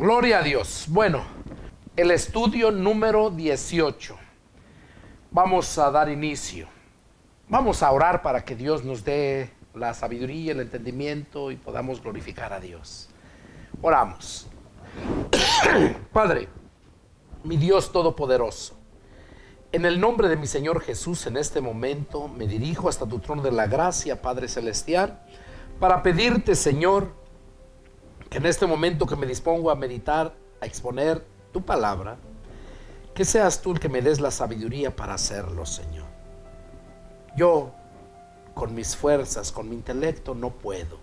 Gloria a Dios. Bueno, el estudio número 18. Vamos a dar inicio. Vamos a orar para que Dios nos dé la sabiduría, el entendimiento y podamos glorificar a Dios. Oramos. Padre, mi Dios todopoderoso, en el nombre de mi Señor Jesús, en este momento me dirijo hasta tu trono de la gracia, Padre Celestial, para pedirte, Señor, que en este momento que me dispongo a meditar, a exponer tu palabra, que seas tú el que me des la sabiduría para hacerlo, Señor. Yo, con mis fuerzas, con mi intelecto, no puedo,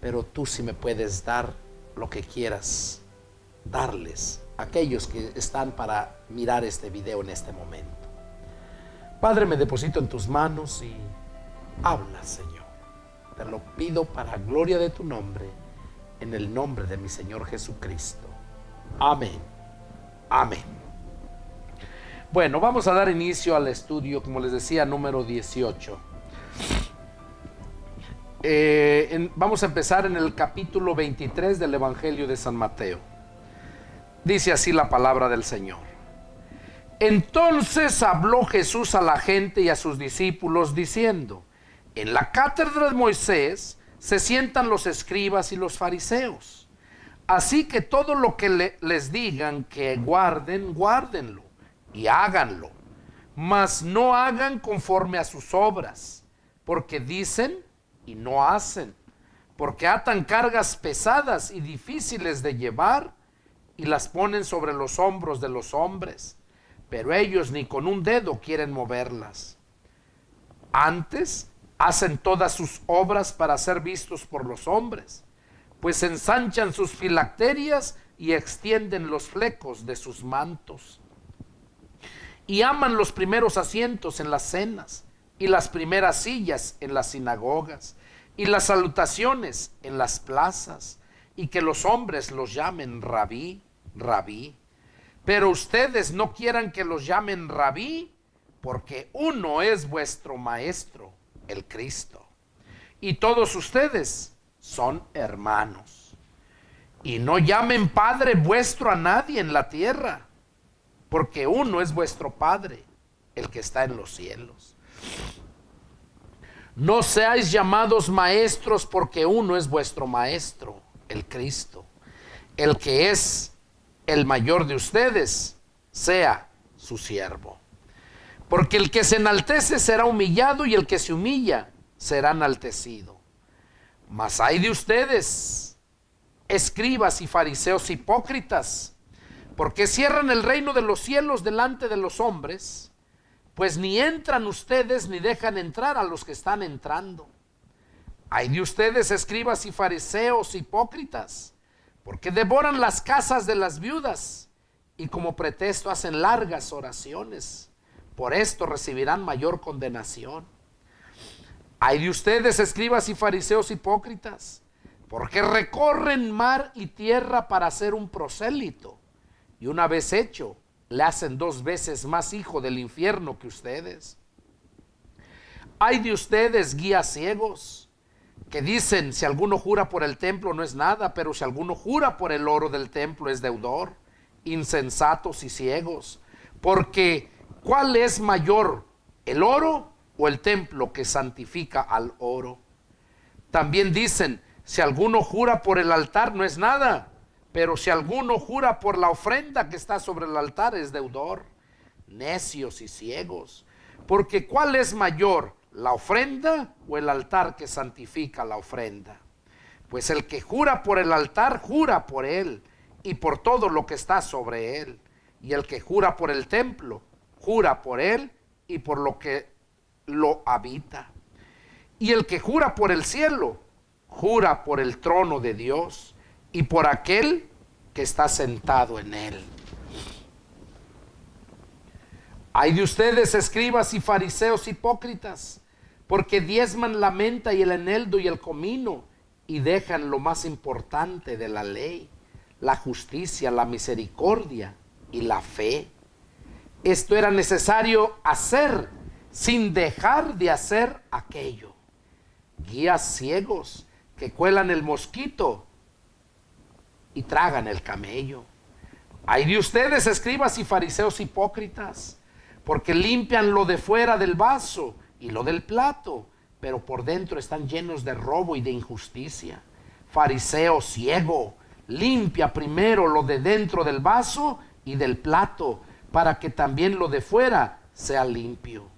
pero tú sí me puedes dar lo que quieras darles a aquellos que están para mirar este video en este momento. Padre, me deposito en tus manos y habla, Señor. Te lo pido para gloria de tu nombre, en el nombre de mi Señor Jesucristo. Amén. Amén. Bueno, vamos a dar inicio al estudio, como les decía, número 18. Vamos a empezar en el capítulo 23 del Evangelio de San Mateo. Dice así la palabra del Señor. Entonces habló Jesús a la gente y a sus discípulos diciendo: en la cátedra de Moisés se sientan los escribas y los fariseos. Así que todo lo que les digan que guarden, guárdenlo y háganlo, mas no hagan conforme a sus obras, porque dicen y no hacen, porque atan cargas pesadas y difíciles de llevar y las ponen sobre los hombros de los hombres, pero ellos ni con un dedo quieren moverlas. Antes hacen todas sus obras para ser vistos por los hombres, pues ensanchan sus filacterias y extienden los flecos de sus mantos. Y aman los primeros asientos en las cenas, y las primeras sillas en las sinagogas, y las salutaciones en las plazas, y que los hombres los llamen rabí, rabí. Pero ustedes no quieran que los llamen rabí, porque uno es vuestro maestro, el Cristo, y todos ustedes son hermanos. Y no llamen Padre vuestro a nadie en la tierra, porque uno es vuestro Padre, el que está en los cielos. No seáis llamados maestros, porque uno es vuestro maestro, el Cristo. El que es el mayor de ustedes, sea su siervo. Porque el que se enaltece será humillado, y el que se humilla será enaltecido. Mas ay de ustedes, escribas y fariseos hipócritas, porque cierran el reino de los cielos delante de los hombres, pues ni entran ustedes ni dejan entrar a los que están entrando. Ay de ustedes, escribas y fariseos hipócritas, porque devoran las casas de las viudas y como pretexto hacen largas oraciones. Por esto recibirán mayor condenación. Ay de ustedes, escribas y fariseos hipócritas, porque recorren mar y tierra para hacer un prosélito, y una vez hecho, le hacen 2 veces más hijo del infierno que ustedes. Ay de ustedes, guías ciegos, que dicen: si alguno jura por el templo no es nada, pero si alguno jura por el oro del templo es deudor. Insensatos y ciegos, porque ¿cuál es mayor, el oro o el templo que santifica al oro? También dicen: si alguno jura por el altar no es nada, pero si alguno jura por la ofrenda que está sobre el altar es deudor. Necios y ciegos, porque ¿cuál es mayor, la ofrenda o el altar que santifica la ofrenda? Pues el que jura por el altar jura por él y por todo lo que está sobre él, y el que jura por el templo jura por él y por lo que lo habita. Y el que jura por el cielo jura por el trono de Dios y por aquel que está sentado en él. Ay de ustedes, escribas y fariseos hipócritas, porque diezman la menta y el eneldo y el comino, y dejan lo más importante de la ley, la justicia, la misericordia y la fe. Esto era necesario hacer sin dejar de hacer aquello. Guías ciegos que cuelan el mosquito y tragan el camello. Ay de ustedes, escribas y fariseos hipócritas, porque limpian lo de fuera del vaso y lo del plato, pero por dentro están llenos de robo y de injusticia. Fariseo ciego, limpia primero lo de dentro del vaso y del plato, para que también lo de fuera sea limpio.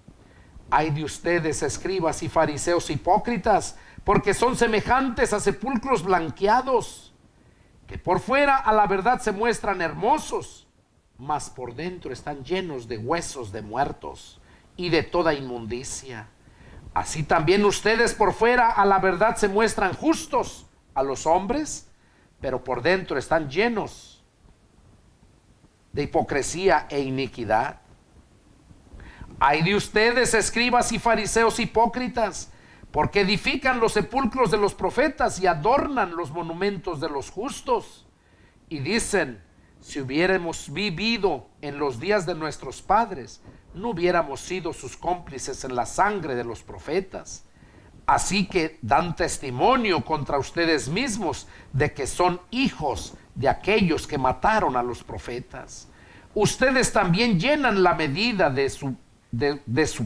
Ay de ustedes, escribas y fariseos hipócritas, porque son semejantes a sepulcros blanqueados, que por fuera a la verdad se muestran hermosos, mas por dentro están llenos de huesos de muertos y de toda inmundicia. Así también ustedes por fuera a la verdad se muestran justos a los hombres, pero por dentro están llenos de hipocresía e iniquidad. Ay de ustedes, escribas y fariseos hipócritas, porque edifican los sepulcros de los profetas y adornan los monumentos de los justos. Y dicen, si hubiéramos vivido en los días de nuestros padres, no hubiéramos sido sus cómplices en la sangre de los profetas. Así que dan testimonio contra ustedes mismos de que son hijos de aquellos que mataron a los profetas. Ustedes también llenan la medida de sus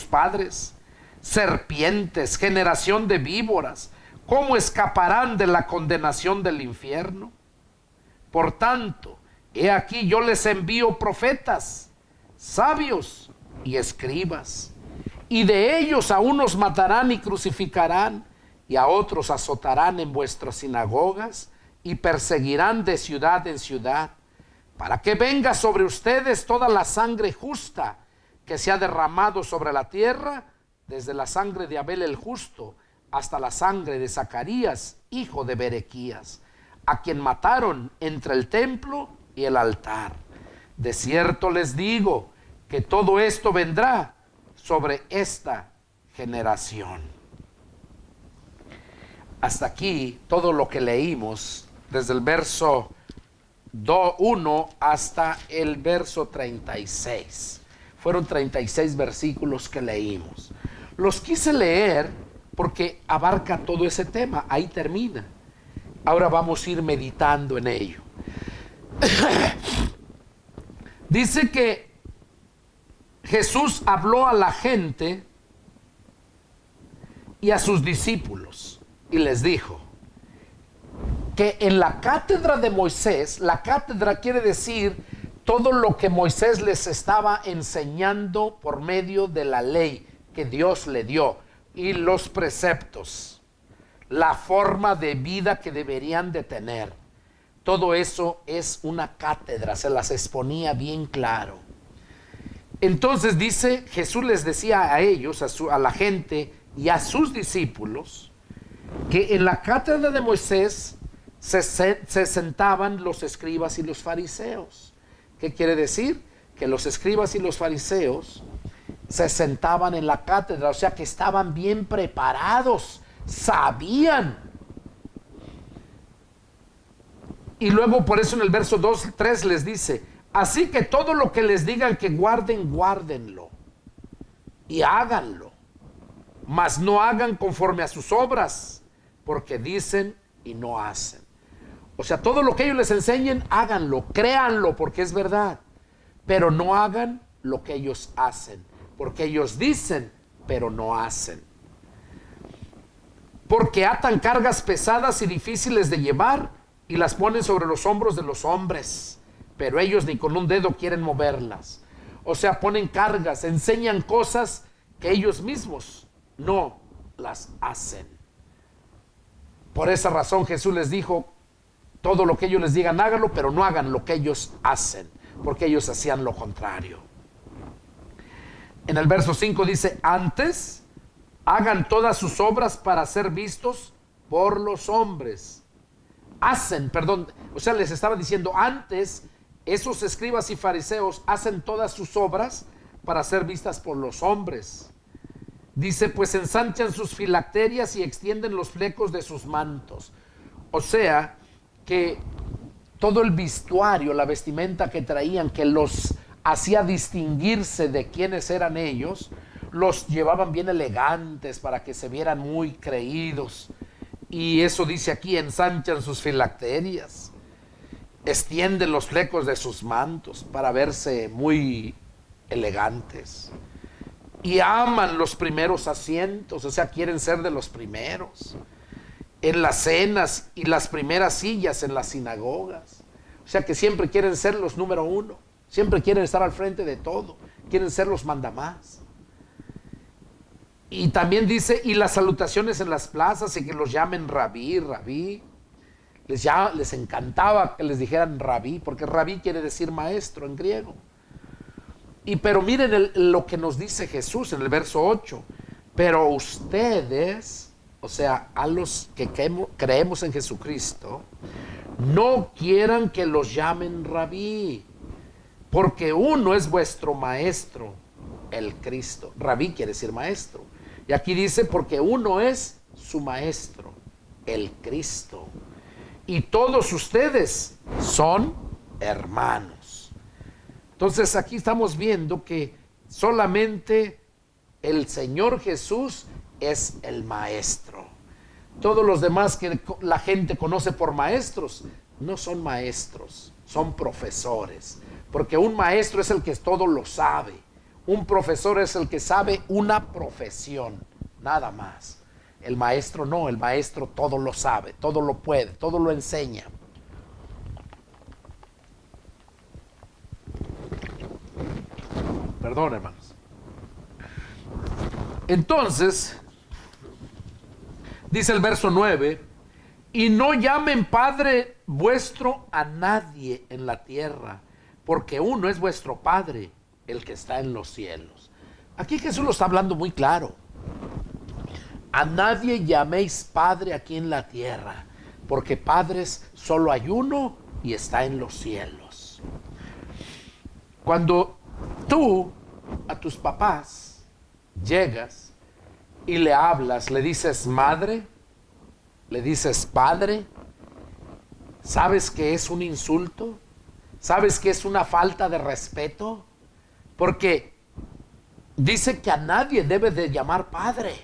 padres. Serpientes, generación de víboras, ¿cómo escaparán de la condenación del infierno? Por tanto, he aquí yo les envío profetas, sabios y escribas, y de ellos a unos matarán y crucificarán, y a otros azotarán en vuestras sinagogas, y perseguirán de ciudad en ciudad, para que venga sobre ustedes toda la sangre justa que se ha derramado sobre la tierra, desde la sangre de Abel el justo hasta la sangre de Zacarías, hijo de Berequías, a quien mataron entre el templo y el altar. De cierto les digo que todo esto vendrá sobre esta generación. Hasta aquí todo lo que leímos desde el verso 1 hasta el verso 36. Fueron 36 versículos que leímos. Los quise leer porque abarca todo ese tema. Ahí termina. Ahora vamos a ir meditando en ello. Dice que Jesús habló a la gente y a sus discípulos y les dijo que en la cátedra de Moisés, la cátedra quiere decir todo lo que Moisés les estaba enseñando por medio de la ley que Dios le dio y los preceptos, la forma de vida que deberían de tener. Todo eso es una cátedra, se las exponía bien claro. Entonces dice, Jesús les decía a ellos, a la gente y a sus discípulos, que en la cátedra de Moisés se sentaban los escribas y los fariseos. ¿Qué quiere decir? Que los escribas y los fariseos se sentaban en la cátedra, o sea que estaban bien preparados, sabían. Y luego por eso en el verso 2-3 les dice, así que todo lo que les digan que guarden, guárdenlo y háganlo, mas no hagan conforme a sus obras, porque dicen y no hacen. O sea, todo lo que ellos les enseñen, háganlo, créanlo porque es verdad, pero no hagan lo que ellos hacen, porque ellos dicen, pero no hacen. Porque atan cargas pesadas y difíciles de llevar y las ponen sobre los hombros de los hombres, pero ellos ni con un dedo quieren moverlas. O sea, ponen cargas, enseñan cosas que ellos mismos no las hacen. Por esa razón Jesús les dijo, todo lo que ellos les digan, háganlo, pero no hagan lo que ellos hacen, porque ellos hacían lo contrario. En el verso 5 dice, antes hagan todas sus obras para ser vistos por los hombres. O sea, les estaba diciendo, antes esos escribas y fariseos hacen todas sus obras para ser vistas por los hombres. Dice, pues ensanchan sus filacterias y extienden los flecos de sus mantos. O sea, que todo el vestuario, la vestimenta que traían, que los hacía distinguirse de quiénes eran ellos, los llevaban bien elegantes para que se vieran muy creídos. Y eso dice aquí, ensanchan sus filacterias, extienden los flecos de sus mantos para verse muy elegantes. Y aman los primeros asientos, o sea, quieren ser de los primeros en las cenas y las primeras sillas en las sinagogas. O sea, que siempre quieren ser los número uno, siempre quieren estar al frente de todo, quieren ser los mandamás. Y también dice, y las salutaciones en las plazas y que los llamen rabí, rabí. Les encantaba que les dijeran rabí, porque rabí quiere decir maestro en griego. Pero miren lo que nos dice Jesús en el verso 8. Pero ustedes, o sea, a los que creemos en Jesucristo, no quieran que los llamen rabí, porque uno es vuestro maestro, el Cristo. Rabí quiere decir maestro. Y aquí dice, porque uno es su maestro, el Cristo. Y todos ustedes son hermanos. Entonces aquí estamos viendo que solamente el Señor Jesús es el maestro. Todos los demás que la gente conoce por maestros, no son maestros, son profesores. Porque un maestro es el que todo lo sabe. Un profesor es el que sabe una profesión, nada más. El maestro no, el maestro todo lo sabe, todo lo puede, todo lo enseña. Perdón, hermanos. Entonces, dice el verso 9, y no llamen Padre vuestro a nadie en la tierra, porque uno es vuestro Padre, el que está en los cielos. Aquí Jesús lo está hablando muy claro. A nadie llaméis Padre aquí en la tierra, porque padres solo hay uno y está en los cielos. Cuando tú a tus papás llegas y le hablas, le dices madre, le dices padre, ¿sabes que es un insulto? ¿Sabes que es una falta de respeto? Porque dice que a nadie debe de llamar padre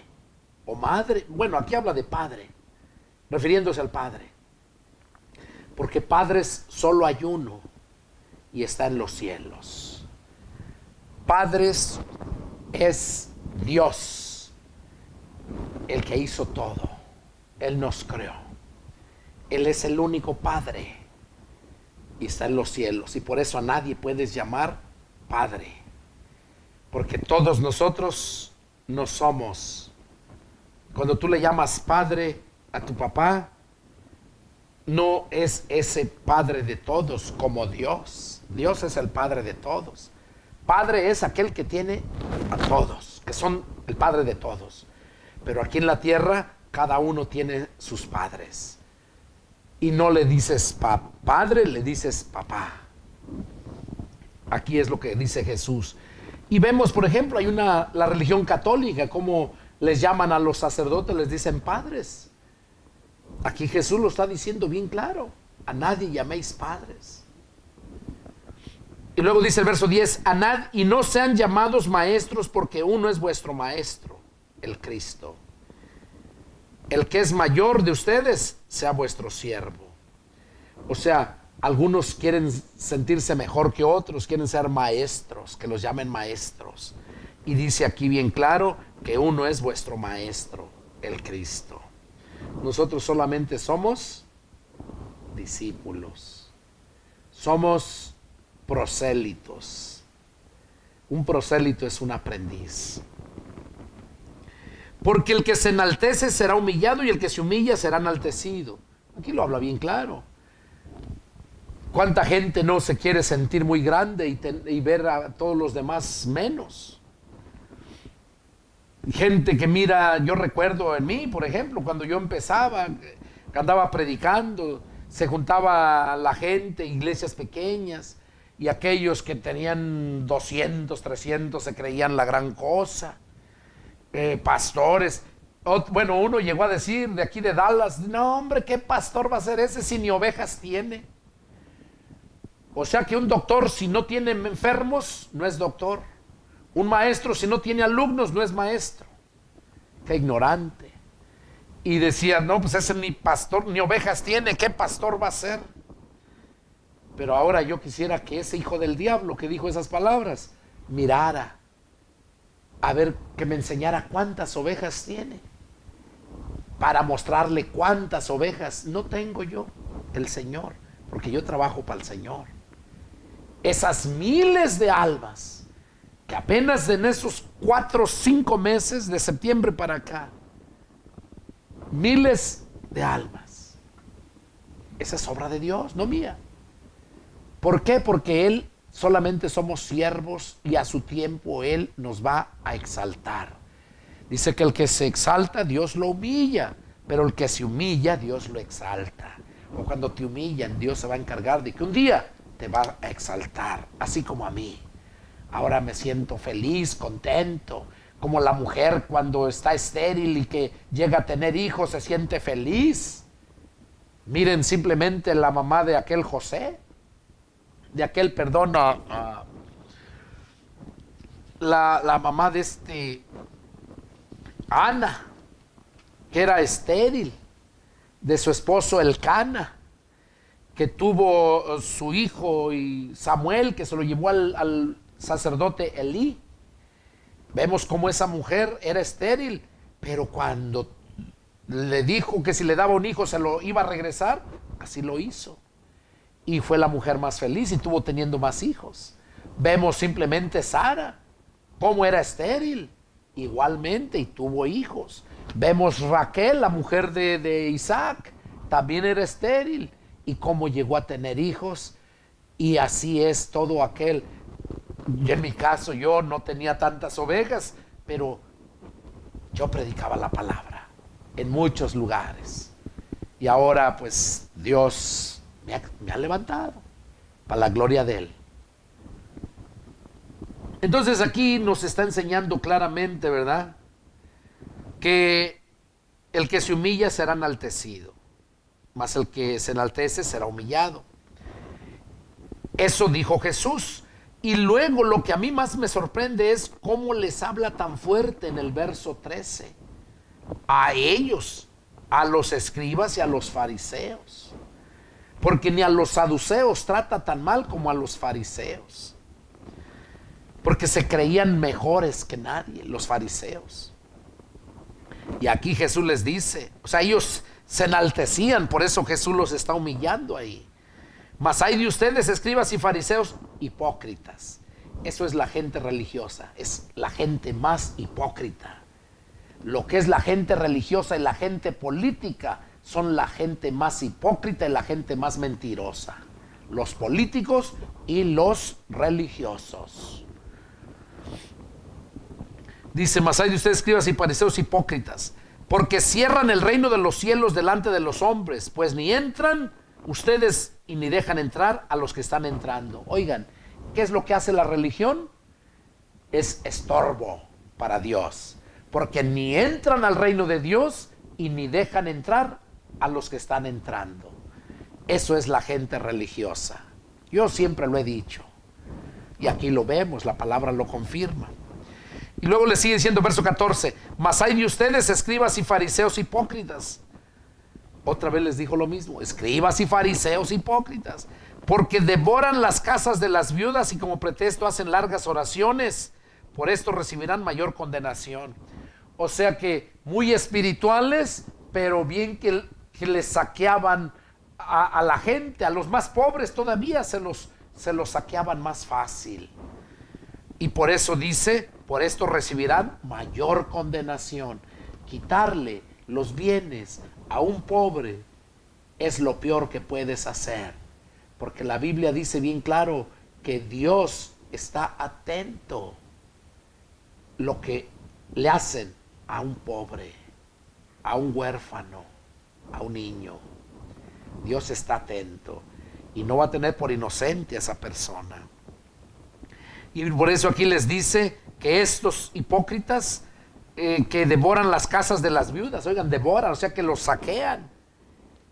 o madre. Bueno, aquí habla de padre, refiriéndose al Padre. Porque padres solo hay uno y está en los cielos. Padres es Dios, el que hizo todo. Él nos creó. Él es el único Padre y está en los cielos. Y por eso a nadie puedes llamar Padre. Porque todos nosotros no somos. Cuando tú le llamas Padre a tu papá, no es ese Padre de todos como Dios. Dios es el Padre de todos. Padre es aquel que tiene a todos, que son el Padre de todos. Pero aquí en la tierra, cada uno tiene sus padres. Y no le dices padre, le dices papá. Aquí es lo que dice Jesús. Y vemos, por ejemplo, hay la religión católica, como les llaman a los sacerdotes, les dicen padres. Aquí Jesús lo está diciendo bien claro. A nadie llaméis padres. Y luego dice el verso 10, y no sean llamados maestros, porque uno es vuestro maestro, el Cristo. El que es mayor de ustedes, sea vuestro siervo. O sea, algunos quieren sentirse mejor que otros, quieren ser maestros, que los llamen maestros. Y dice aquí bien claro que uno es vuestro maestro, el Cristo. Nosotros solamente somos discípulos. Somos prosélitos. Un prosélito es un aprendiz. Porque el que se enaltece será humillado y el que se humilla será enaltecido. Aquí lo habla bien claro. ¿Cuánta gente no se quiere sentir muy grande y ver a todos los demás menos? Gente que mira, yo recuerdo en mí, por ejemplo, cuando yo empezaba, que andaba predicando, se juntaba la gente, iglesias pequeñas, y aquellos que tenían 200, 300 se creían la gran cosa. Pastores. Bueno, uno llegó a decir de aquí de Dallas, no hombre, ¿qué pastor va a ser ese si ni ovejas tiene? O sea que un doctor si no tiene enfermos, no es doctor. Un maestro si no tiene alumnos, no es maestro. Qué ignorante. Y decía, no, pues ese ni pastor, ni ovejas tiene, ¿qué pastor va a ser? Pero ahora yo quisiera que ese hijo del diablo que dijo esas palabras, mirara, a ver, que me enseñara cuántas ovejas tiene, para mostrarle cuántas ovejas no tengo yo, el Señor, porque yo trabajo para el Señor. Esas miles de almas, que apenas en esos 4 o 5 meses, de septiembre para acá, miles de almas. Esa es obra de Dios, no mía. ¿Por qué? Porque Él solamente somos siervos y a su tiempo Él nos va a exaltar. Dice que el que se exalta, Dios lo humilla, pero el que se humilla, Dios lo exalta. O cuando te humillan, Dios se va a encargar de que un día te va a exaltar, así como a mí. Ahora me siento feliz, contento, como la mujer cuando está estéril y que llega a tener hijos se siente feliz. Miren simplemente la mamá de aquel José, de aquel, perdón, la mamá de Ana, que era estéril, de su esposo Elcana, que tuvo su hijo y Samuel, que se lo llevó al sacerdote Elí. Vemos cómo esa mujer era estéril, pero cuando le dijo que si le daba un hijo se lo iba a regresar, así lo hizo. Y fue la mujer más feliz y tuvo teniendo más hijos. Vemos simplemente Sara, cómo era estéril, igualmente, y tuvo hijos. Vemos Raquel, la mujer de Isaac, también era estéril, y cómo llegó a tener hijos. Y así es todo aquel. Y en mi caso yo no tenía tantas ovejas, pero yo predicaba la palabra en muchos lugares. Y ahora pues Dios me ha levantado para la gloria de Él. Entonces aquí nos está enseñando claramente, ¿verdad?, que el que se humilla será enaltecido, mas el que se enaltece será humillado. Eso dijo Jesús. Y luego lo que a mí más me sorprende es cómo les habla tan fuerte en el verso 13. A ellos, a los escribas y a los fariseos. Porque ni a los saduceos trata tan mal como a los fariseos. Porque se creían mejores que nadie, los fariseos. Y aquí Jesús les dice, o sea, ellos se enaltecían, por eso Jesús los está humillando ahí. Mas hay de ustedes, escribas y fariseos, hipócritas. Eso es la gente religiosa, es la gente más hipócrita. Lo que es la gente religiosa y la gente política son la gente más hipócrita y la gente más mentirosa. Los políticos y los religiosos. Dice, mas hay de ustedes, escribas y fariseos, hipócritas, porque cierran el reino de los cielos delante de los hombres, pues ni entran ustedes y ni dejan entrar a los que están entrando. Oigan, ¿qué es lo que hace la religión? Es estorbo para Dios, porque ni entran al reino de Dios y ni dejan entrar a los que están entrando. Eso es la gente religiosa. Yo siempre lo he dicho, y aquí lo vemos, la palabra lo confirma. Y luego le sigue diciendo, verso 14, mas hay de ustedes, escribas y fariseos hipócritas. Otra vez les dijo lo mismo, escribas y fariseos hipócritas, porque devoran las casas de las viudas y como pretexto hacen largas oraciones, por esto recibirán mayor condenación. O sea que muy espirituales, pero bien que les saqueaban a la gente, a los más pobres todavía se los saqueaban más fácil. Y por eso dice, por esto recibirán mayor condenación. Quitarle los bienes a un pobre es lo peor que puedes hacer, porque la Biblia dice bien claro que Dios está atento lo que le hacen a un pobre, a un huérfano, a un niño. Dios está atento y no va a tener por inocente a esa persona. Y por eso aquí les dice que estos hipócritas que devoran las casas de las viudas, oigan, devoran, o sea que los saquean.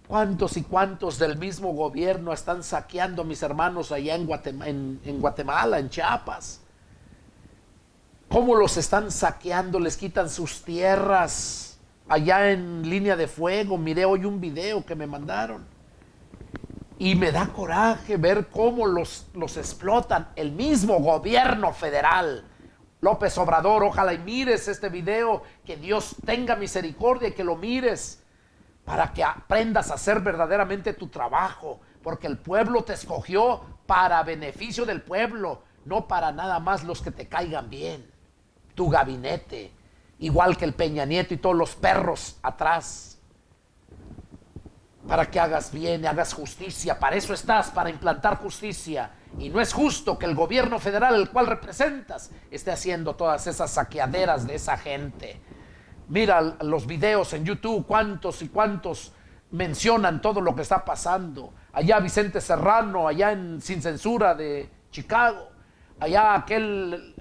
¿Cuántos y cuántos del mismo gobierno están saqueando, mis hermanos, allá en Guatemala, en Chiapas? ¿Cómo los están saqueando? Les quitan sus tierras, allá en Línea de Fuego, miré hoy un video que me mandaron. Y me da coraje ver cómo los explotan el mismo gobierno federal. López Obrador, ojalá y mires este video, que Dios tenga misericordia y que lo mires para que aprendas a hacer verdaderamente tu trabajo, porque el pueblo te escogió para beneficio del pueblo, no para nada más los que te caigan bien. Tu gabinete, igual que el Peña Nieto y todos los perros atrás, para que hagas bien y hagas justicia. Para eso estás, para implantar justicia. Y no es justo que el gobierno federal, el cual representas, esté haciendo todas esas saqueaderas de esa gente. Mira los videos en YouTube, cuántos y cuántos mencionan todo lo que está pasando. Allá Vicente Serrano, allá en Sin Censura de Chicago, allá aquel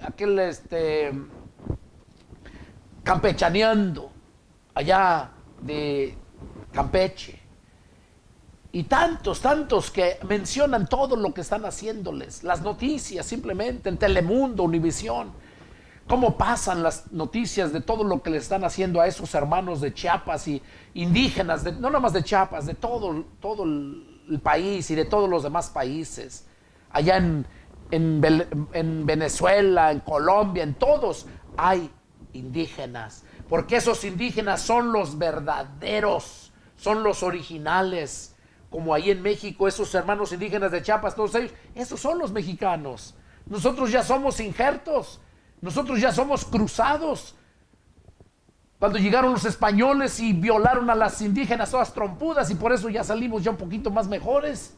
campechaneando, allá de Campeche. Y tantos que mencionan todo lo que están haciéndoles. Las noticias simplemente en Telemundo, Univisión. Cómo pasan las noticias de todo lo que le están haciendo a esos hermanos de Chiapas y indígenas, no nada más de Chiapas, de todo el país y de todos los demás países. Allá en Venezuela, en Colombia, en todos hay indígenas. Porque esos indígenas son los verdaderos, son los originales. Como ahí en México, esos hermanos indígenas de Chiapas, todos ellos, esos son los mexicanos. Nosotros ya somos injertos, nosotros ya somos cruzados. Cuando llegaron los españoles y violaron a las indígenas todas trompudas, y por eso ya salimos ya un poquito más mejores.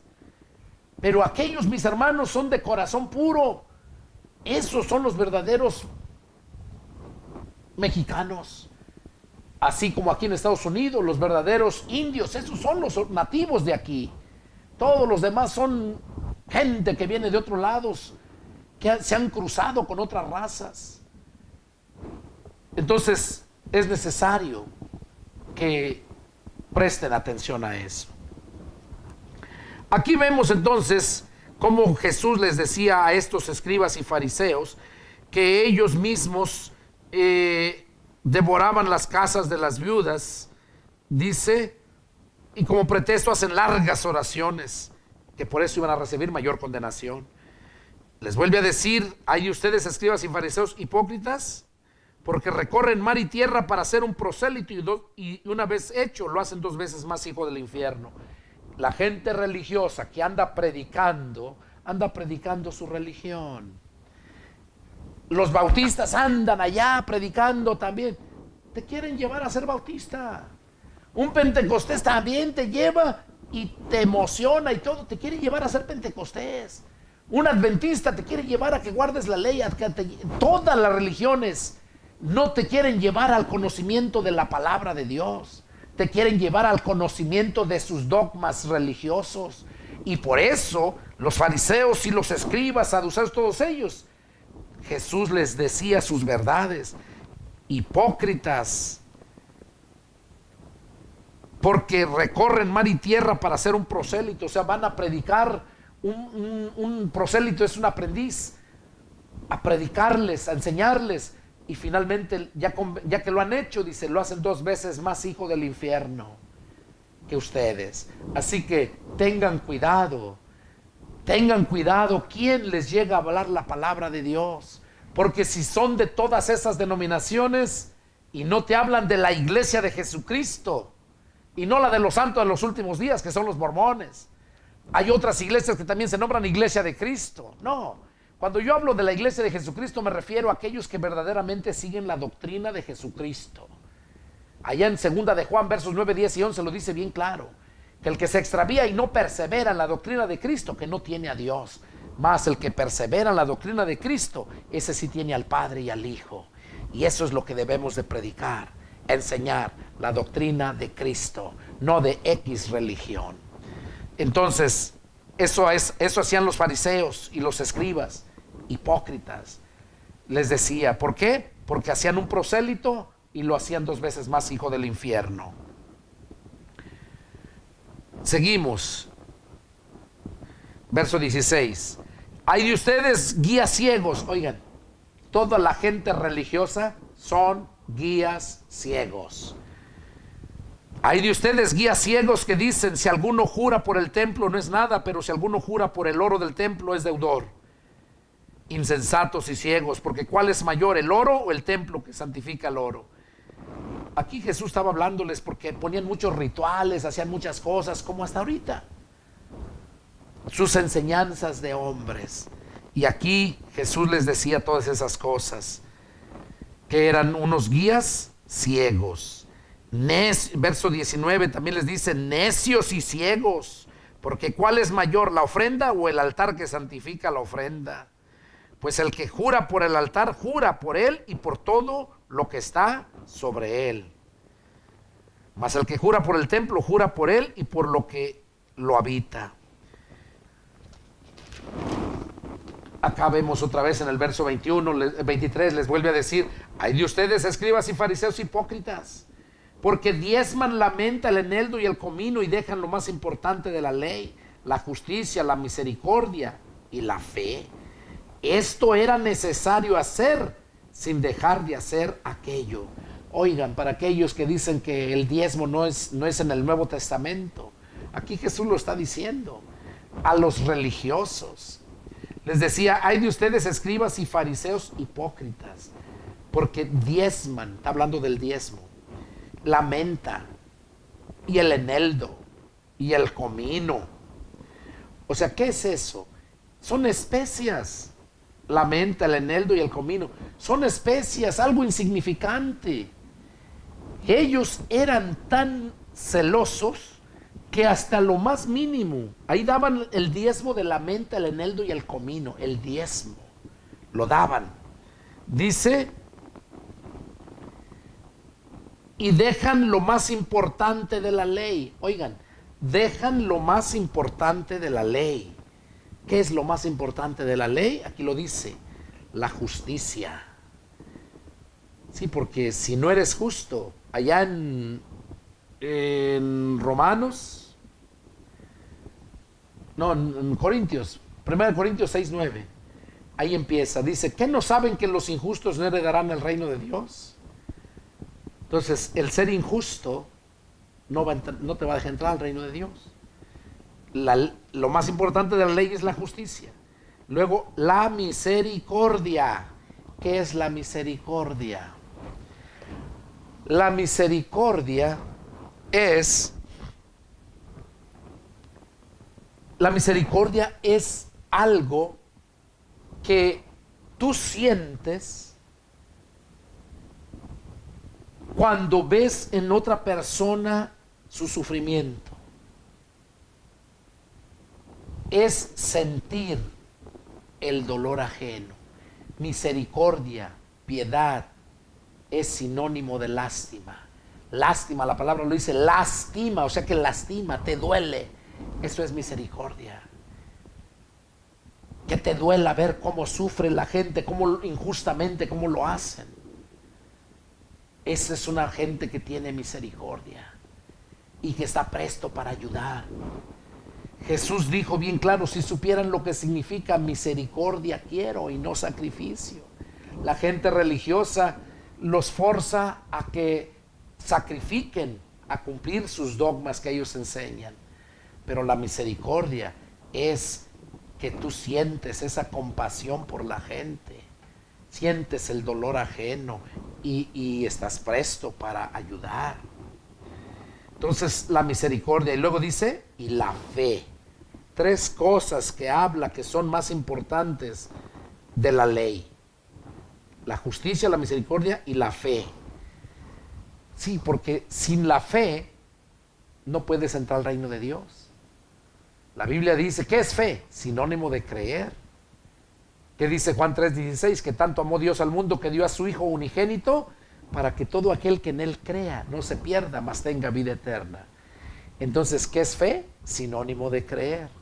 Pero aquellos, mis hermanos, son de corazón puro. Esos son los verdaderos mexicanos. Así como aquí en Estados Unidos, los verdaderos indios, esos son los nativos de aquí. Todos los demás son gente que viene de otros lados, que se han cruzado con otras razas. Entonces, es necesario que presten atención a eso. Aquí vemos entonces cómo Jesús les decía a estos escribas y fariseos que ellos mismos devoraban las casas de las viudas, dice, y como pretexto hacen largas oraciones, que por eso iban a recibir mayor condenación. Les vuelve a decir: hay ustedes, escribas y fariseos, hipócritas, porque recorren mar y tierra para hacer un prosélito, y una vez hecho, lo hacen 2 veces más hijo del infierno. La gente religiosa que anda predicando su religión. Los bautistas andan allá predicando también. Te quieren llevar a ser bautista. Un pentecostés también te lleva y te emociona y todo. Te quiere llevar a ser pentecostés. Un adventista te quiere llevar a que guardes la ley. Todas las religiones no te quieren llevar al conocimiento de la palabra de Dios. Te quieren llevar al conocimiento de sus dogmas religiosos. Y por eso los fariseos y los escribas, saduceos, todos ellos, Jesús les decía sus verdades. Hipócritas, porque recorren mar y tierra para hacer un prosélito. O sea, van a predicar. Un prosélito es un aprendiz, a predicarles, a enseñarles. Y finalmente, ya que lo han hecho, dice, lo hacen 2 veces más hijo del infierno que ustedes. Así que tengan cuidado quién les llega a hablar la palabra de Dios. Porque si son de todas esas denominaciones y no te hablan de la iglesia de Jesucristo, y no la de los santos de los últimos días, que son los mormones. Hay otras iglesias que también se nombran iglesia de Cristo. No, cuando yo hablo de la iglesia de Jesucristo me refiero a aquellos que verdaderamente siguen la doctrina de Jesucristo. Allá en 2 de Juan, versos 9, 10 y 11 lo dice bien claro, que el que se extravía y no persevera en la doctrina de Cristo, que no tiene a Dios. Mas el que persevera en la doctrina de Cristo, ese sí tiene al Padre y al Hijo. Y eso es lo que debemos de predicar, enseñar la doctrina de Cristo, no de X religión. Entonces, eso hacían los fariseos y los escribas, hipócritas. Les decía, ¿por qué? Porque hacían un prosélito y lo hacían 2 veces más hijo del infierno. Seguimos. Verso 16. Hay de ustedes guías ciegos. Oigan, toda la gente religiosa son guías ciegos. Hay de ustedes guías ciegos que dicen, si alguno jura por el templo no es nada, pero si alguno jura por el oro del templo es deudor. Insensatos y ciegos, porque ¿cuál es mayor, el oro o el templo que santifica el oro? Aquí Jesús estaba hablándoles porque ponían muchos rituales, hacían muchas cosas, como hasta ahorita. Sus enseñanzas de hombres. Y aquí Jesús les decía todas esas cosas, que eran unos guías ciegos. Verso 19 también les dice, necios y ciegos, porque ¿cuál es mayor, la ofrenda o el altar que santifica la ofrenda? Pues el que jura por el altar, jura por él y por todo lo que está sobre él. Mas el que jura por el templo, jura por él y por lo que lo habita. Acá vemos otra vez en el verso 23, les vuelve a decir, hay de ustedes, escribas y fariseos hipócritas, porque diezman la menta, el eneldo y el comino y dejan lo más importante de la ley, la justicia, la misericordia y la fe. Esto era necesario hacer sin dejar de hacer aquello. Oigan, para aquellos que dicen que el diezmo no es en el Nuevo Testamento, aquí Jesús lo está diciendo a los religiosos. Les decía, hay de ustedes escribas y fariseos hipócritas, porque diezman, está hablando del diezmo, la menta y el eneldo y el comino. O sea, ¿qué es eso? Son especias. La menta, el eneldo y el comino son especias, algo insignificante. Ellos eran tan celosos que hasta lo más mínimo, ahí daban el diezmo de la menta, el eneldo y el comino, el diezmo, lo daban. Dice, y dejan lo más importante de la ley. Oigan, dejan lo más importante de la ley. ¿Qué es lo más importante de la ley? Aquí lo dice, la justicia. Sí, porque si no eres justo, allá en Romanos, no, en Corintios, 1 Corintios 6:9, ahí empieza, dice, ¿qué no saben que los injustos no heredarán el reino de Dios? Entonces, el ser injusto no te va a dejar entrar al reino de Dios. Lo más importante de la ley es la justicia. Luego, la misericordia. ¿Qué es la misericordia? La misericordia es algo que tú sientes cuando ves en otra persona su sufrimiento. Es sentir el dolor ajeno. Misericordia, piedad, es sinónimo de lástima. Lástima, la palabra lo dice, lastima, o sea que lastima, te duele. Eso es misericordia. Que te duela ver cómo sufre la gente, cómo injustamente, cómo lo hacen. Esa es una gente que tiene misericordia y que está presto para ayudar. Jesús dijo bien claro, si supieran lo que significa misericordia quiero y no sacrificio. La gente religiosa los forza a que sacrifiquen, a cumplir sus dogmas que ellos enseñan. Pero la misericordia es que tú sientes esa compasión por la gente, sientes el dolor ajeno y estás presto para ayudar. Entonces la misericordia, y luego dice, y la fe. 3 cosas que habla que son más importantes de la ley: la justicia, la misericordia y la fe. Sí, porque sin la fe no puedes entrar al reino de Dios. La Biblia dice, ¿qué es fe? Sinónimo de creer. ¿Qué dice Juan 3:16? Que tanto amó Dios al mundo que dio a su Hijo unigénito para que todo aquel que en él crea no se pierda, mas tenga vida eterna. Entonces, ¿qué es fe? Sinónimo de creer.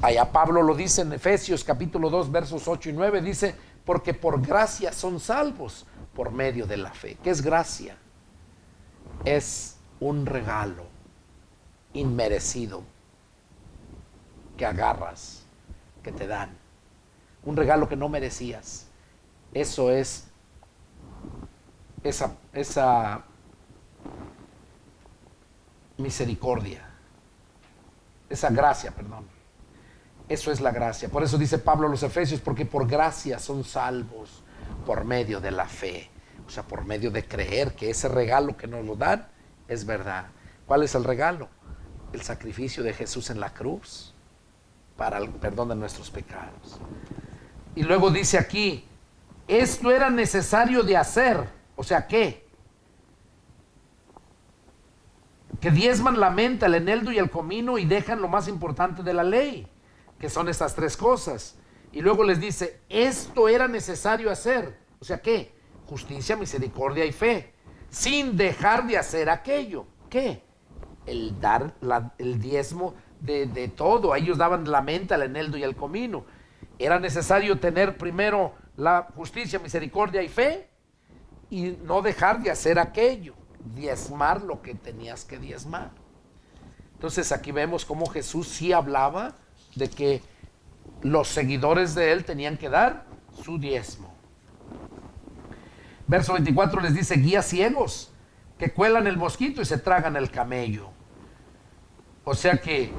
Allá Pablo lo dice en Efesios capítulo 2 versos 8 y 9, dice, porque por gracia son salvos por medio de la fe. ¿Qué es gracia? Es un regalo inmerecido que agarras, que te dan. Un regalo que no merecías. Eso es esa misericordia. Esa gracia, perdón. Eso es la gracia. Por eso dice Pablo a los Efesios, porque por gracia son salvos por medio de la fe. O sea, por medio de creer que ese regalo que nos lo dan es verdad. ¿Cuál es el regalo? El sacrificio de Jesús en la cruz para el perdón de nuestros pecados. Y luego dice aquí, esto era necesario de hacer. O sea, ¿qué? Que diezman la menta, el eneldo y el comino y dejan lo más importante de la ley, que son estas tres cosas. Y luego les dice, esto era necesario hacer. O sea, ¿qué? Justicia, misericordia y fe, sin dejar de hacer aquello. ¿Qué? El dar el diezmo de todo. Ellos daban la menta, el eneldo y el comino. Era necesario tener primero la justicia, misericordia y fe y no dejar de hacer aquello, diezmar lo que tenías que diezmar. Entonces aquí vemos cómo Jesús sí hablaba de que los seguidores de él tenían que dar su diezmo. Verso 24 les dice, guías ciegos que cuelan el mosquito y se tragan el camello. O sea que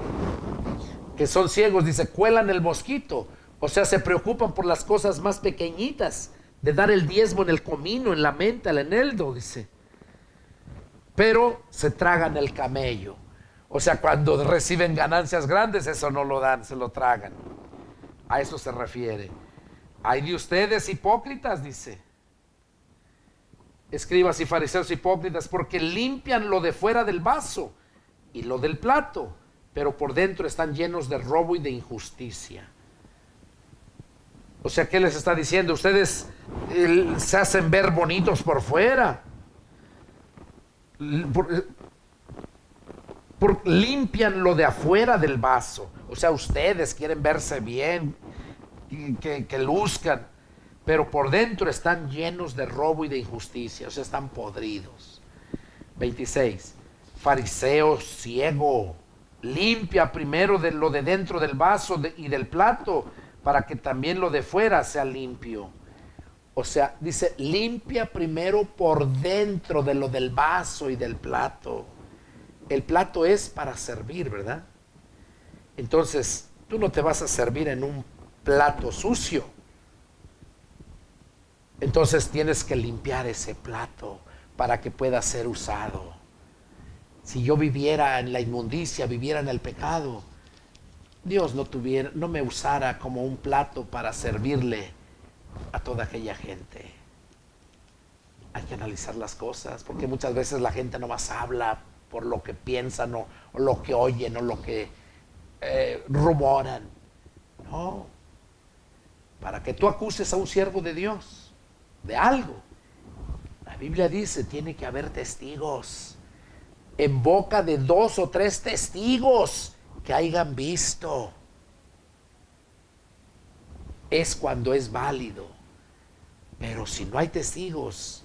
son ciegos, dice, cuelan el mosquito. O sea, se preocupan por las cosas más pequeñitas, de dar el diezmo en el comino, en la menta, el eneldo, dice. Pero se tragan el camello. O sea, cuando reciben ganancias grandes, eso no lo dan, se lo tragan. A eso se refiere. Hay de ustedes hipócritas, dice. Escribas y fariseos hipócritas, porque limpian lo de fuera del vaso y lo del plato, pero por dentro están llenos de robo y de injusticia. O sea, ¿qué les está diciendo? Ustedes se hacen ver bonitos por fuera. Limpian lo de afuera del vaso. O sea, ustedes quieren verse bien, que luzcan, pero por dentro están llenos de robo y de injusticia. O sea, están podridos. 26. Fariseo ciego, limpia primero de lo de dentro del vaso y del plato, para que también lo de fuera sea limpio. O sea, dice, limpia primero por dentro de lo del vaso y del plato. El plato es para servir, ¿verdad? Entonces, tú no te vas a servir en un plato sucio. Entonces tienes que limpiar ese plato para que pueda ser usado. Si yo viviera en la inmundicia, viviera en el pecado, Dios no me usara como un plato para servirle a toda aquella gente. Hay que analizar las cosas, porque muchas veces la gente nomás habla por lo que piensan o lo que oyen o lo que rumoran. No, para que tú acuses a un siervo de Dios de algo, la Biblia dice, tiene que haber testigos. En boca de 2 o 3 testigos que hayan visto, es cuando es válido. Pero si no hay testigos,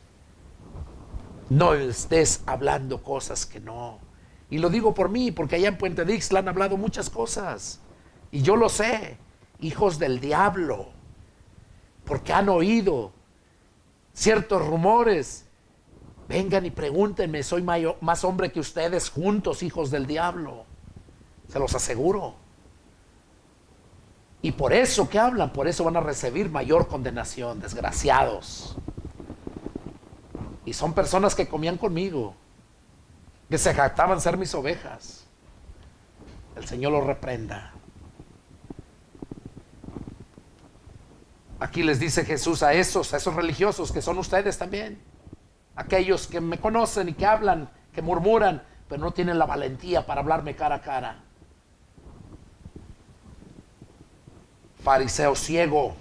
no estés hablando cosas que no. Y lo digo por mí, porque allá en Puente de Ixtla han hablado muchas cosas, y yo lo sé, hijos del diablo, porque han oído ciertos rumores. Vengan y pregúntenme, soy más hombre que ustedes juntos, hijos del diablo. Se los aseguro. Y por eso que hablan, por eso van a recibir mayor condenación, desgraciados. Y son personas que comían conmigo, que se jactaban ser mis ovejas. El Señor los reprenda. Aquí les dice Jesús a esos religiosos que son ustedes también. Aquellos que me conocen y que hablan, que murmuran, pero no tienen la valentía para hablarme cara a cara. Fariseo ciego,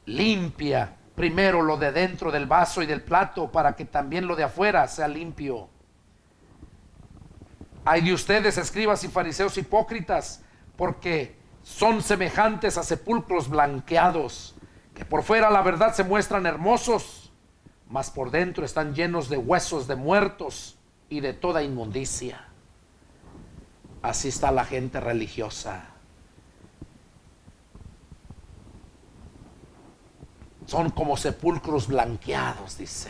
limpia primero lo de dentro del vaso y del plato, para que también lo de afuera sea limpio. Hay de ustedes, escribas y fariseos hipócritas, porque son semejantes a sepulcros blanqueados, que por fuera la verdad se muestran hermosos, mas por dentro están llenos de huesos de muertos y de toda inmundicia. Así está la gente religiosa. Son como sepulcros blanqueados, dice,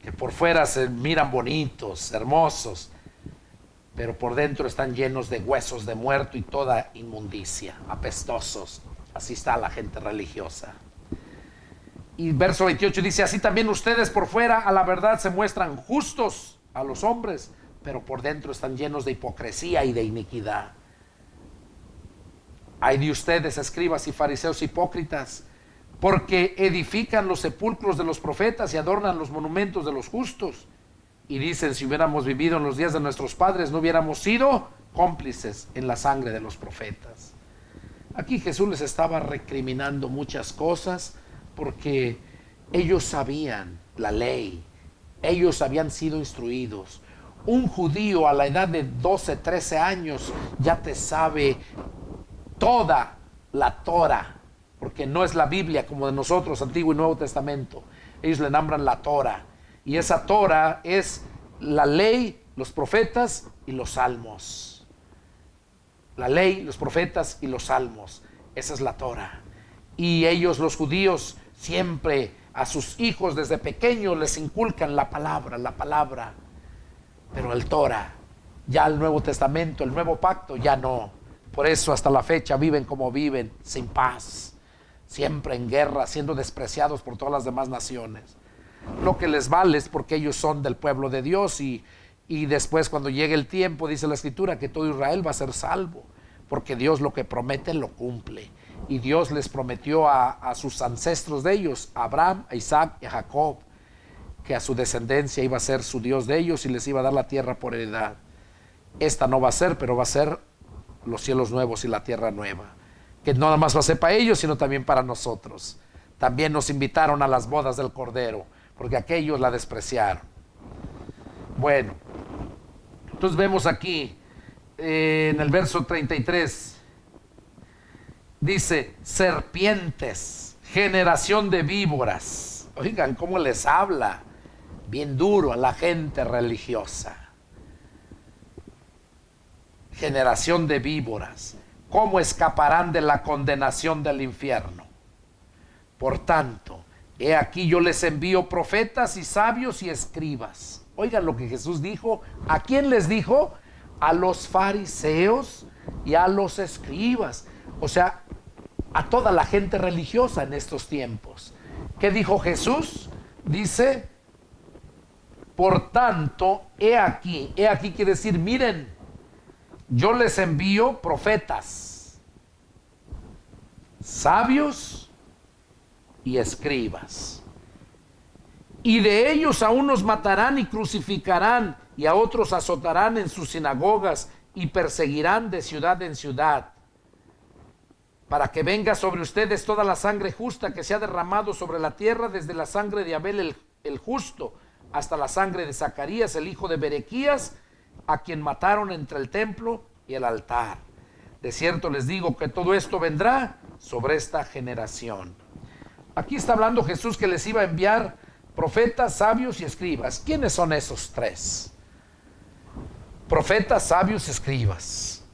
que por fuera se miran bonitos, hermosos, pero por dentro están llenos de huesos de muerto y toda inmundicia, apestosos. Así está la gente religiosa. Y verso 28 dice, así también ustedes por fuera a la verdad se muestran justos a los hombres, pero por dentro están llenos de hipocresía y de iniquidad. Ay de ustedes, escribas y fariseos hipócritas, porque edifican los sepulcros de los profetas y adornan los monumentos de los justos. Y dicen, si hubiéramos vivido en los días de nuestros padres, no hubiéramos sido cómplices en la sangre de los profetas. Aquí Jesús les estaba recriminando muchas cosas, porque ellos sabían la ley, ellos habían sido instruidos. Un judío a la edad de 12, 13 años ya te sabe toda la Torah, porque no es la Biblia como de nosotros, Antiguo y Nuevo Testamento. Ellos le nombran la Torah, y esa Torah es la ley, los profetas y los salmos. La ley, los profetas y los salmos, esa es la Torah. Y ellos, los judíos, siempre a sus hijos desde pequeños les inculcan la palabra. Pero el Torah, ya el Nuevo Testamento, el Nuevo Pacto, ya no. Por eso hasta la fecha viven como viven, sin paz, siempre en guerra, siendo despreciados por todas las demás naciones. Lo que les vale es porque ellos son del pueblo de Dios, y después cuando llegue el tiempo, dice la Escritura, que todo Israel va a ser salvo, porque Dios lo que promete lo cumple. Y Dios les prometió a sus ancestros de ellos, a Abraham, a Isaac y a Jacob, que a su descendencia iba a ser su Dios de ellos y les iba a dar la tierra por heredad. Esta no va a ser, pero va a ser los cielos nuevos y la tierra nueva, que no nada más va a ser para ellos, sino también para nosotros. También nos invitaron a las bodas del Cordero, porque aquellos la despreciaron. Bueno, entonces vemos aquí en el verso 33, dice, serpientes, generación de víboras. Oigan cómo les habla, bien duro a la gente religiosa. Generación de víboras, ¿cómo escaparán de la condenación del infierno? Por tanto, he aquí yo les envío profetas y sabios y escribas. Oigan lo que Jesús dijo. ¿A quién les dijo? A los fariseos y a los escribas. O sea, a toda la gente religiosa en estos tiempos. ¿Qué dijo Jesús? Dice, por tanto, he aquí quiere decir, miren, yo les envío profetas, sabios y escribas. Y de ellos a unos matarán y crucificarán, y a otros azotarán en sus sinagogas y perseguirán de ciudad en ciudad, para que venga sobre ustedes toda la sangre justa que se ha derramado sobre la tierra, desde la sangre de Abel el justo hasta la sangre de Zacarías el hijo de Berequías, a quien mataron entre el templo y el altar. De cierto les digo que todo esto vendrá sobre esta generación. Aquí está hablando Jesús que les iba a enviar profetas, sabios y escribas. ¿Quiénes son esos tres? Profetas, sabios, escribas.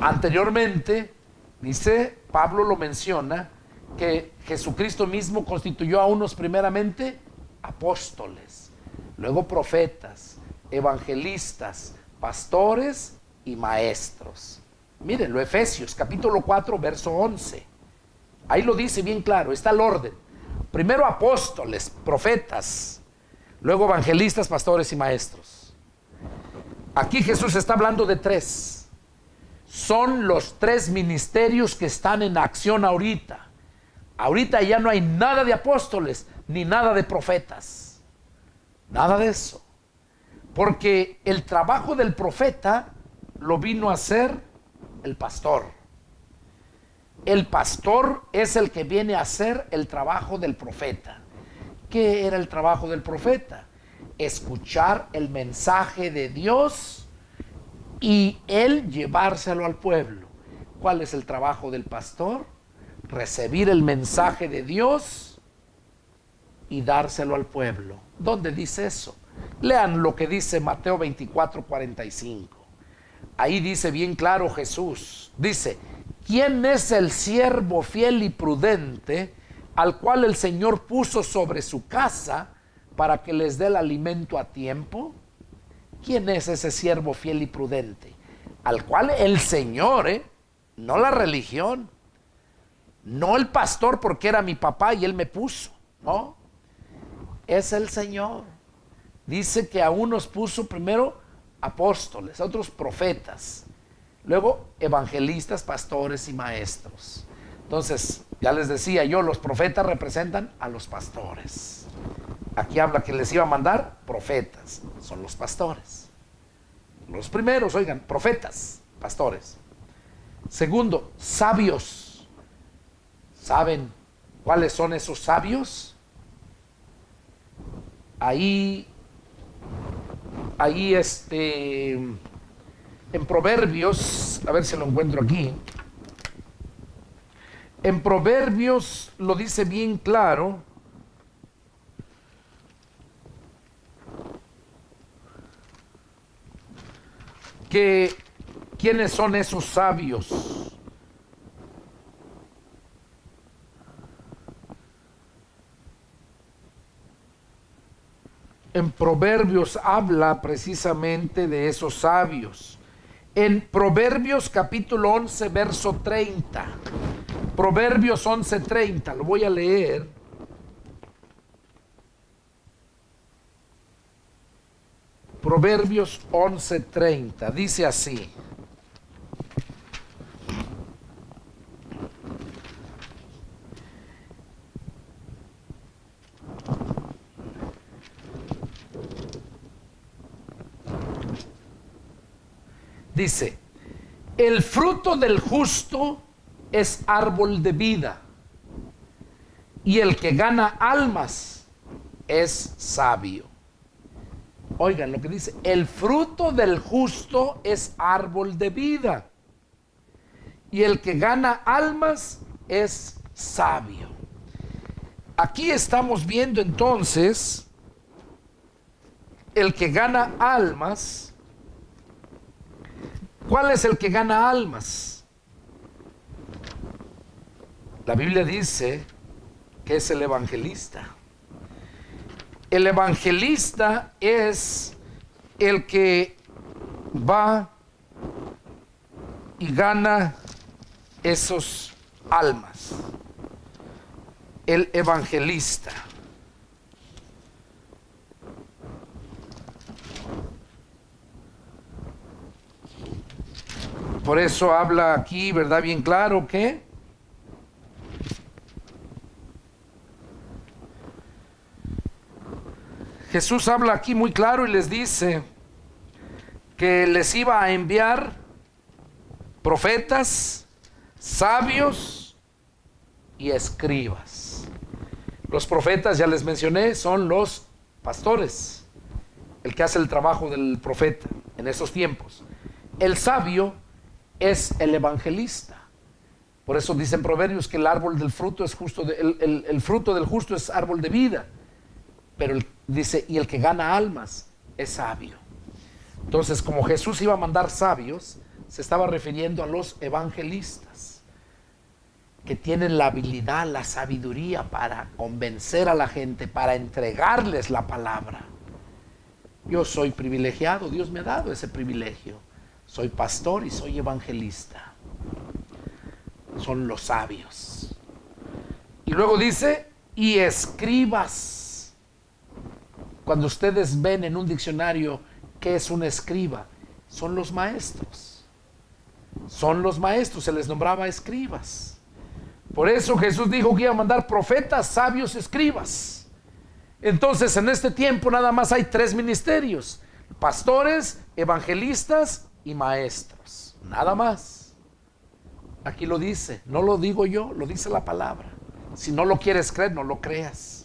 Anteriormente, dice, Pablo lo menciona, que Jesucristo mismo constituyó a unos primeramente apóstoles, luego profetas, evangelistas, pastores y maestros. Mírenlo, Efesios capítulo 4, verso 11. Ahí lo dice bien claro, está el orden. Primero apóstoles, profetas, luego evangelistas, pastores y maestros. Aquí Jesús está hablando de tres. Son los tres ministerios que están en acción ahorita. Ahorita ya no hay nada de apóstoles ni nada de profetas. Nada de eso. Porque el trabajo del profeta lo vino a hacer el pastor. El pastor es el que viene a hacer el trabajo del profeta. ¿Qué era el trabajo del profeta? Escuchar el mensaje de Dios y él llevárselo al pueblo. ¿Cuál es el trabajo del pastor? Recibir el mensaje de Dios y dárselo al pueblo. ¿Dónde dice eso? Lean lo que dice Mateo 24, 45. Ahí dice bien claro Jesús. Dice, ¿quién es el siervo fiel y prudente al cual el Señor puso sobre su casa para que les dé el alimento a tiempo? ¿Quién es ese siervo fiel y prudente? Al cual el Señor, no la religión, no el pastor porque era mi papá y él me puso, no, es el Señor. Dice que a unos puso primero apóstoles, a otros profetas, luego evangelistas, pastores y maestros. Entonces, ya les decía yo, los profetas representan a los pastores. Aquí habla que les iba a mandar profetas, son los pastores. Los primeros, oigan, profetas, pastores. Segundo, sabios. ¿Saben cuáles son esos sabios? Ahí en Proverbios, a ver si lo encuentro aquí. En Proverbios lo dice bien claro. Que ¿quiénes son esos sabios? En Proverbios habla precisamente de esos sabios. En Proverbios capítulo 11, verso 30. Proverbios 11:30, lo voy a leer. Proverbios 11:30, dice así. Dice, el fruto del justo es árbol de vida, y el que gana almas es sabio. Oigan lo que dice, el fruto del justo es árbol de vida, y el que gana almas es sabio. Aquí estamos viendo entonces el que gana almas. ¿Cuál es el que gana almas? La Biblia dice que es el evangelista. El evangelista es el que va y gana esos almas. El evangelista. Por eso habla aquí, ¿verdad? Bien claro que Jesús habla aquí muy claro y les dice que les iba a enviar profetas, sabios y escribas. Los profetas, ya les mencioné, son los pastores, el que hace el trabajo del profeta en esos tiempos. El sabio es el evangelista. Por eso dicen Proverbios que el árbol del fruto es justo, el fruto del justo es árbol de vida. Pero dice, y el que gana almas es sabio. Entonces, como Jesús iba a mandar sabios, se estaba refiriendo a los evangelistas, que tienen la habilidad, la sabiduría para convencer a la gente, para entregarles la palabra. Yo soy privilegiado, Dios me ha dado ese privilegio. Soy pastor y soy evangelista. Son los sabios. Y luego dice, y escribas. Cuando ustedes ven en un diccionario qué es un escriba, son los maestros. Son los maestros, se les nombraba escribas. Por eso Jesús dijo que iba a mandar profetas, sabios, escribas. Entonces, en este tiempo nada más hay 3 ministerios: pastores, evangelistas y maestros. Nada más. Aquí lo dice, no lo digo yo, lo dice la palabra. Si no lo quieres creer, no lo creas.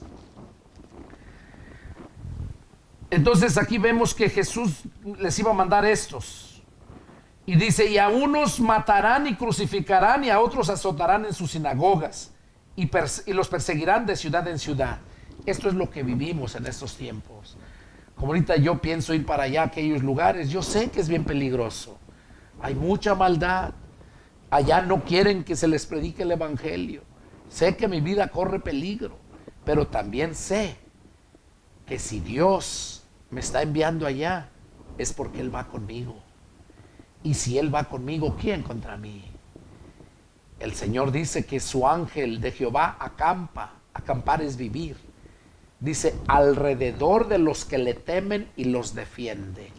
Entonces aquí vemos que Jesús les iba a mandar estos. Y dice, y a unos matarán y crucificarán, y a otros azotarán en sus sinagogas, y los perseguirán de ciudad en ciudad. Esto es lo que vivimos en estos tiempos. Como ahorita yo pienso ir para allá, a aquellos lugares, yo sé que es bien peligroso. Hay mucha maldad. Allá no quieren que se les predique el evangelio. Sé que mi vida corre peligro, pero también sé que si Dios me está enviando allá, es porque Él va conmigo. Y si Él va conmigo, ¿quién contra mí? El Señor dice que su ángel de Jehová acampa. Acampar es vivir. Dice, alrededor de los que le temen y los defiende.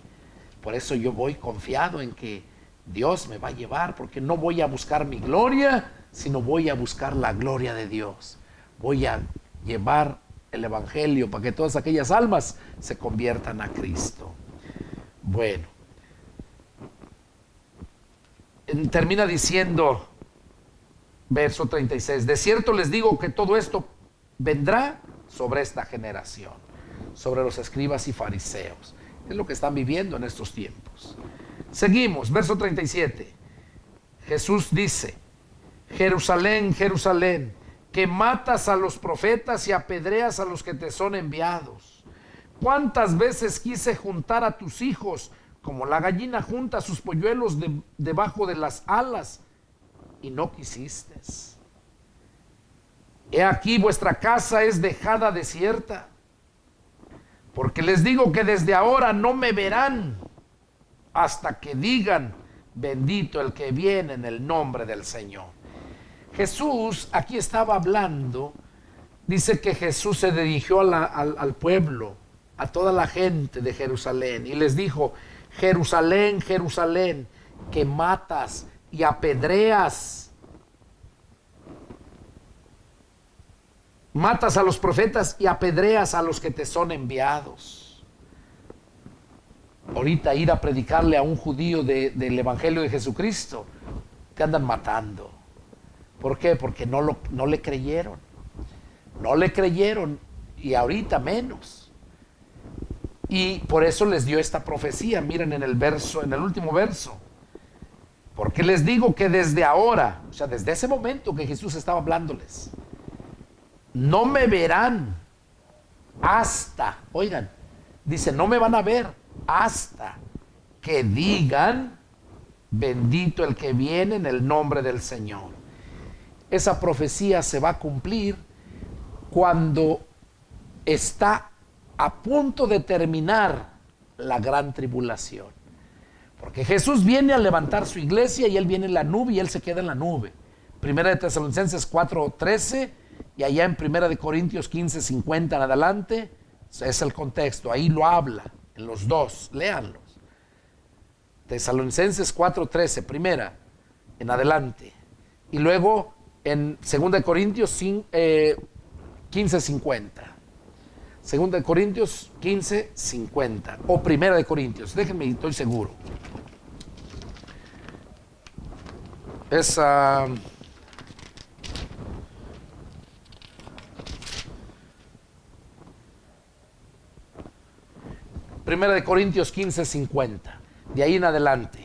Por eso yo voy confiado en que Dios me va a llevar, porque no voy a buscar mi gloria, sino voy a buscar la gloria de Dios. Voy a llevar el evangelio para que todas aquellas almas se conviertan a Cristo. Bueno, termina diciendo, verso 36, de cierto les digo que todo esto vendrá sobre esta generación, sobre los escribas y fariseos. Es lo que están viviendo en estos tiempos. Seguimos, verso 37. Jesús dice, Jerusalén, Jerusalén, que matas a los profetas y apedreas a los que te son enviados. ¿Cuántas veces quise juntar a tus hijos como la gallina junta sus polluelos debajo de las alas y no quisiste? He aquí vuestra casa es dejada desierta, porque les digo que desde ahora no me verán hasta que digan, bendito el que viene en el nombre del Señor. Jesús aquí estaba hablando, dice que Jesús se dirigió al pueblo, a toda la gente de Jerusalén, y les dijo, Jerusalén, Jerusalén, que matas y apedreas. Matas a los profetas y apedreas a los que te son enviados. Ahorita ir a predicarle a un judío del evangelio de Jesucristo, te andan matando. ¿Por qué? Porque no le creyeron. No le creyeron, y ahorita menos. Y por eso les dio esta profecía. Miren en el último verso. Porque les digo que desde ahora, o sea, desde ese momento que Jesús estaba hablándoles, no me verán hasta, oigan, dice, no me van a ver hasta que digan, bendito el que viene en el nombre del Señor. Esa profecía se va a cumplir cuando está a punto de terminar la gran tribulación. Porque Jesús viene a levantar su iglesia y Él viene en la nube y Él se queda en la nube. Primera de Tesalonicenses 4:13 y allá en Primera de Corintios 15:50 en adelante es el contexto. Ahí lo habla en los dos, léanlos. Tesalonicenses 4:13, primera en adelante. Y luego en 2 de Corintios 15:50. 2 de Corintios 15:50 o Primera de Corintios, déjenme, estoy seguro. Es Primera de Corintios 15:50, de ahí en adelante.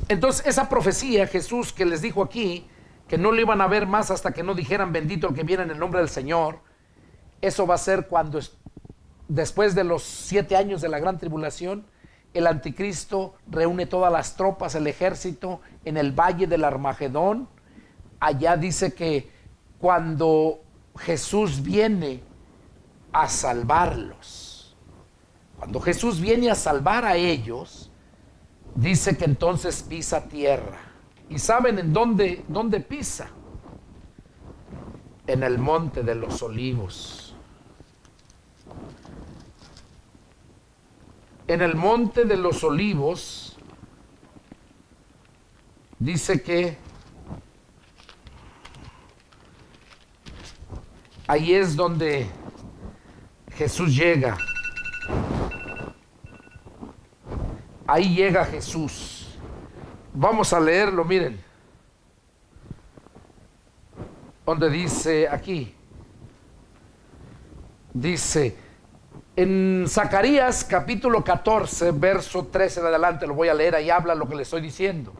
Entonces esa profecía, Jesús que les dijo aquí que no lo iban a ver más hasta que no dijeran bendito el que viene en el nombre del Señor, eso va a ser cuando después de los 7 años de la gran tribulación, el anticristo reúne todas las tropas, el ejército en el valle del Armagedón. Allá dice que cuando Jesús viene a salvarlos, cuando Jesús viene a salvar a ellos, dice que entonces pisa tierra. ¿Y saben en dónde pisa? En el monte de los olivos. En el monte de los olivos dice que ahí es donde Jesús llega. Ahí llega Jesús. Vamos a leerlo, miren. Donde dice aquí. Dice en Zacarías capítulo 14, verso 13 en adelante, lo voy a leer, ahí habla lo que le estoy diciendo.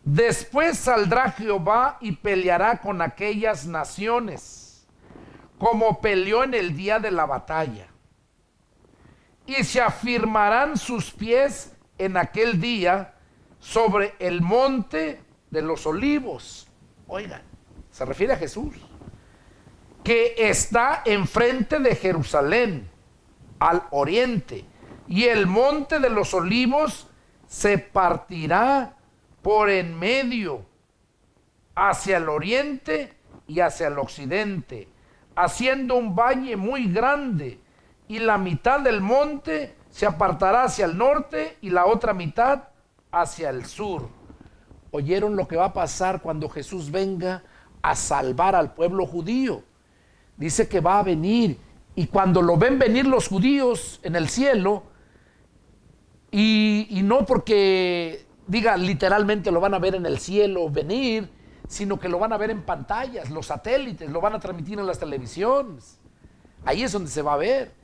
Después saldrá Jehová y peleará con aquellas naciones, como peleó en el día de la batalla. Y se afirmarán sus pies en aquel día sobre el monte de los olivos. Oigan, se refiere a Jesús, que está enfrente de Jerusalén, al oriente, y el monte de los olivos se partirá por en medio, hacia el oriente y hacia el occidente, haciendo un valle muy grande, y la mitad del monte se apartará hacia el norte y la otra mitad hacia el sur. ¿Oyeron lo que va a pasar cuando Jesús venga a salvar al pueblo judío? Dice que va a venir, y cuando lo ven venir los judíos en el cielo, y no porque diga literalmente lo van a ver en el cielo venir, sino que lo van a ver en pantallas, los satélites, lo van a transmitir en las televisiones. Ahí es donde se va a ver.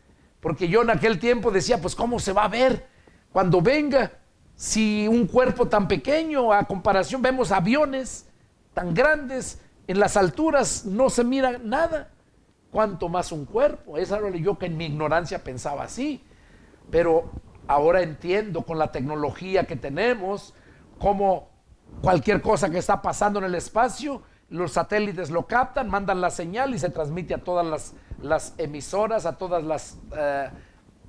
Porque yo en aquel tiempo decía, pues ¿cómo se va a ver cuando venga? Si un cuerpo tan pequeño, a comparación vemos aviones tan grandes, en las alturas no se mira nada. ¿Cuánto más un cuerpo? Es algo yo que en mi ignorancia pensaba así. Pero ahora entiendo con la tecnología que tenemos, cómo cualquier cosa que está pasando en el espacio, los satélites lo captan, mandan la señal y se transmite a todas las emisoras, a todas las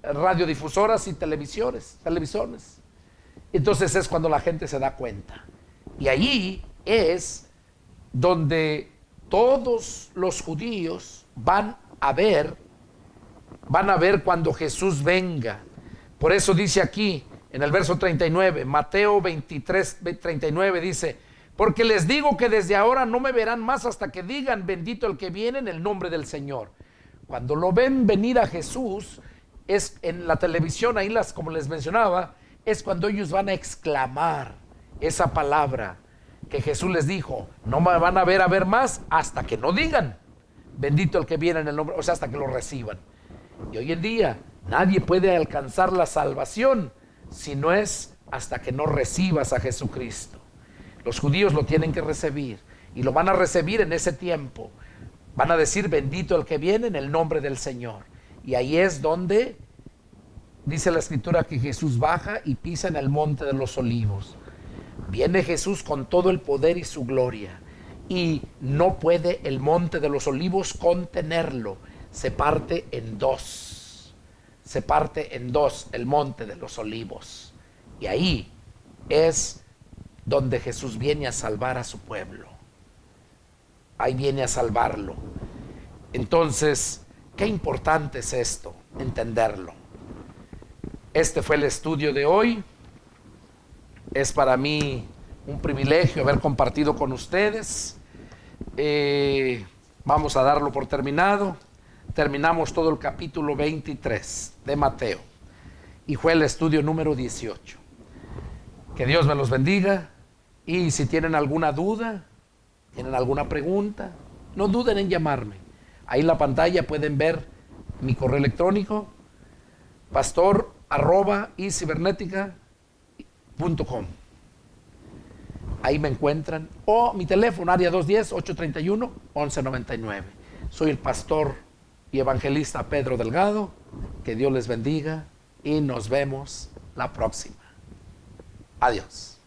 radiodifusoras y televisiones. Entonces es cuando la gente se da cuenta. Y allí es donde todos los judíos van a ver cuando Jesús venga. Por eso dice aquí en el verso 39, Mateo 23, 39 dice: porque les digo que desde ahora no me verán más hasta que digan bendito el que viene en el nombre del Señor. Cuando lo ven venir a Jesús, es en la televisión, ahí como les mencionaba, es cuando ellos van a exclamar esa palabra que Jesús les dijo. No me van a ver más hasta que no digan bendito el que viene en el nombre, o sea, hasta que lo reciban. Y hoy en día nadie puede alcanzar la salvación si no es hasta que no recibas a Jesucristo. Los judíos lo tienen que recibir, y lo van a recibir en ese tiempo. Van a decir bendito el que viene en el nombre del Señor. Y ahí es donde dice la Escritura que Jesús baja y pisa en el monte de los olivos. Viene Jesús con todo el poder y su gloria, y no puede el monte de los olivos contenerlo. Se parte en dos. Se parte en dos el monte de los olivos. Y ahí es donde Jesús viene a salvar a su pueblo. Ahí viene a salvarlo. Entonces, qué importante es esto, entenderlo. Este fue el estudio de hoy. Es para mí un privilegio haber compartido con ustedes. Vamos a darlo por terminado. Terminamos todo el capítulo 23 de Mateo, y fue el estudio número 18. Que Dios me los bendiga, y si tienen alguna duda, tienen alguna pregunta, no duden en llamarme. Ahí en la pantalla pueden ver mi correo electrónico, pastor@icibernetica.com. Ahí me encuentran, o mi teléfono, área 210-831-1199. Soy el pastor y evangelista Pedro Delgado. Que Dios les bendiga y nos vemos la próxima. Adiós.